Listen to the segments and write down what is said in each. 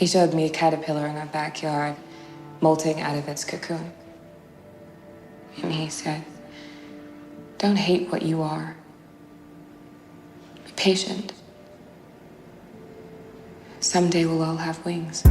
He showed me a caterpillar in our backyard, molting out of its cocoon. And he said, "Don't hate what you are. Be patient. Someday we'll all have wings."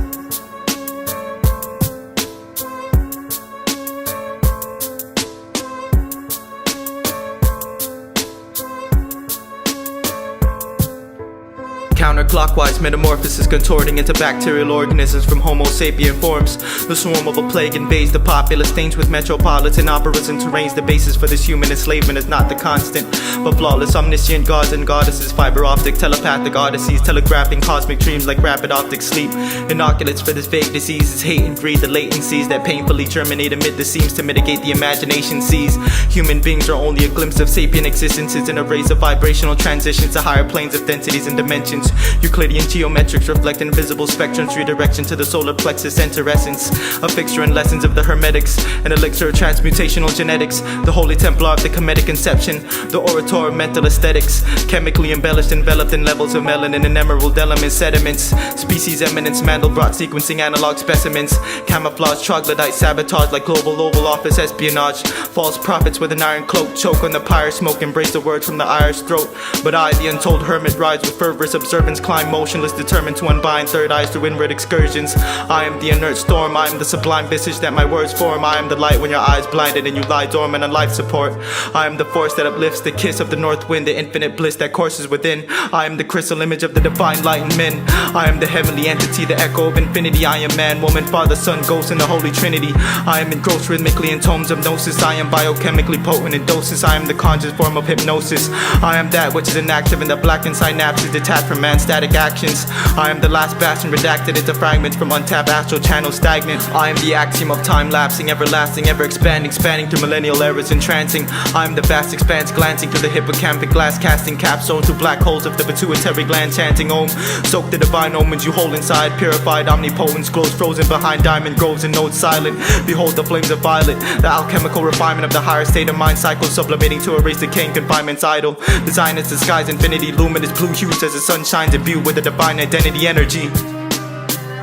Counterclockwise metamorphosis contorting into bacterial organisms from Homo sapien forms. The swarm of a plague invades the populace, stains with metropolitan operas and terrains. The basis for this human enslavement is not the constant, but flawless, omniscient gods and goddesses, fiber optic, telepathic odysseys, telegraphing cosmic dreams like rapid optic sleep. Inoculates for this vague disease is hate and greed, the latencies that painfully germinate amid the seams to mitigate the imagination sees. Human beings are only a glimpse of sapient existences in a race of vibrational transitions to higher planes of densities and dimensions. Euclidean geometrics reflect invisible spectrums, redirection to the solar plexus, enter essence, a fixture in lessons of the hermetics, an elixir of transmutational genetics, the holy templar of the comedic conception, the orator of mental aesthetics, chemically embellished, enveloped in levels of melanin and emerald element sediments, species eminence, Mandelbrot sequencing analog specimens, camouflage, troglodyte, sabotage like global Oval Office espionage, false prophets with an iron cloak, choke on the pyre smoke, embrace the words from the Irish throat. But I, the untold hermit, rides with fervorous observance, climb motionless, determined to unbind third eyes through inward excursions. I am the inert storm, I am the sublime visage that my words form. I am the light when your eyes blinded and you lie dormant on life support. I am the force that uplifts, the kiss of the north wind, the infinite bliss that courses within. I am the crystal image of the divine light in men. I am the heavenly entity, the echo of infinity. I am man, woman, father, son, ghost, and the holy trinity. I am engrossed rhythmically in tomes of gnosis. I am biochemically potent in doses. I am the conscious form of hypnosis. I am that which is inactive in the blackened synapses, detached from man's static actions. I am the last bastion redacted into fragments from untapped astral channels stagnant. I am the axiom of time lapsing, everlasting, ever expanding, spanning through millennial eras entrancing. I am the vast expanse glancing through the hippocampic glass casting capstone through black holes of the pituitary gland chanting om. Soak the divine omens you hold inside, purified omnipotence glows frozen behind diamond groves and nodes silent. Behold the flames of violet, the alchemical refinement of the higher state of mind cycle sublimating to erase decaying confinement's idol. Design its disguise infinity, luminous blue hues as the sun shines imbued with the divine identity energy.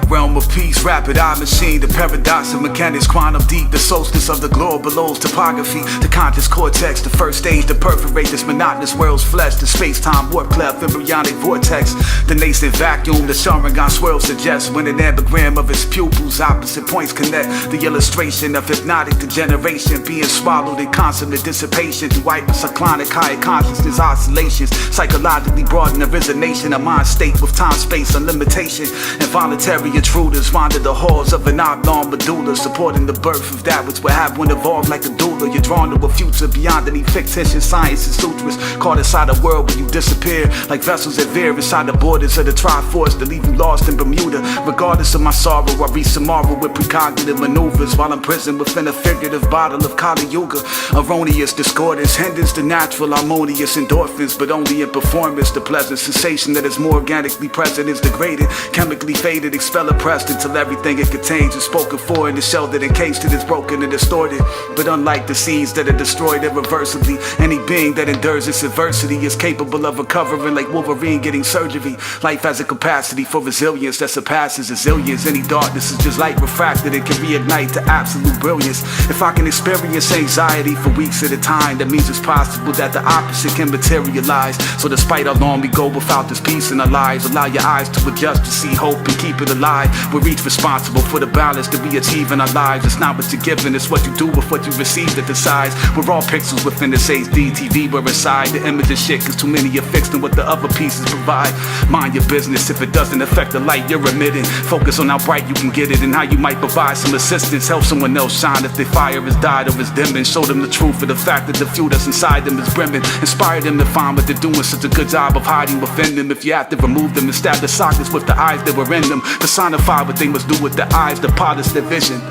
Realm of peace, rapid eye machine, the paradox of mechanics, quantum deep, the solstice of the globe below's topography, the conscious cortex, the first stage to perforate this monotonous world's flesh, the space-time warp cleft, embryonic vortex, the nascent vacuum, the Sharingan swirl suggests when an ambigram of its pupils, opposite points connect, the illustration of hypnotic degeneration, being swallowed in consummate dissipation through hypercyclonic higher consciousness oscillations, psychologically broaden the resonation of mind state with time, space, and limitation, involuntary intruders wander the halls of an oblong medulla, supporting the birth of that which will have when evolved like a doula. You're drawn to a future beyond any fictitious science and sutras, caught inside a world where you disappear like vessels that veer inside the borders of the Triforce to leave you lost in Bermuda. Regardless of my sorrow, I reach tomorrow with precognitive maneuvers while I'm imprisoned within a figurative bottle of Kali Yuga. Erroneous discordance hinders the natural harmonious endorphins, but only in performance. The pleasant sensation that is more organically present is degraded, chemically faded, expelled, oppressed until everything it contains is spoken for in the shell that encased it is broken and distorted. But unlike the seeds that are destroyed irreversibly, any being that endures its adversity is capable of recovering like Wolverine getting surgery. Life has a capacity for resilience that surpasses a zillions. Any darkness is just light refracted and can reignite to absolute brilliance. If I can experience anxiety for weeks at a time, that means it's possible that the opposite can materialize. So despite how long we go without this peace in our lives, allow your eyes to adjust to see hope and keep it alive. We're each responsible for the balance that we achieve in our lives. It's not what you're given, it's what you do with what you receive that decides. We're all pixels within this HD TV, we're inside the image of shit, cause too many are fixed in what the other pieces provide. Mind your business if it doesn't affect the light you're emitting. Focus on how bright you can get it and how you might provide some assistance. Help someone else shine if their fire has died or is dimming. Show them the truth of the fact that the fuel that's inside them is brimming. Inspire them to find what they're doing such a good job of hiding within them. If you have to remove them and stab the sockets with the eyes that were in them, personify what they must do with their eyes, the part is their vision.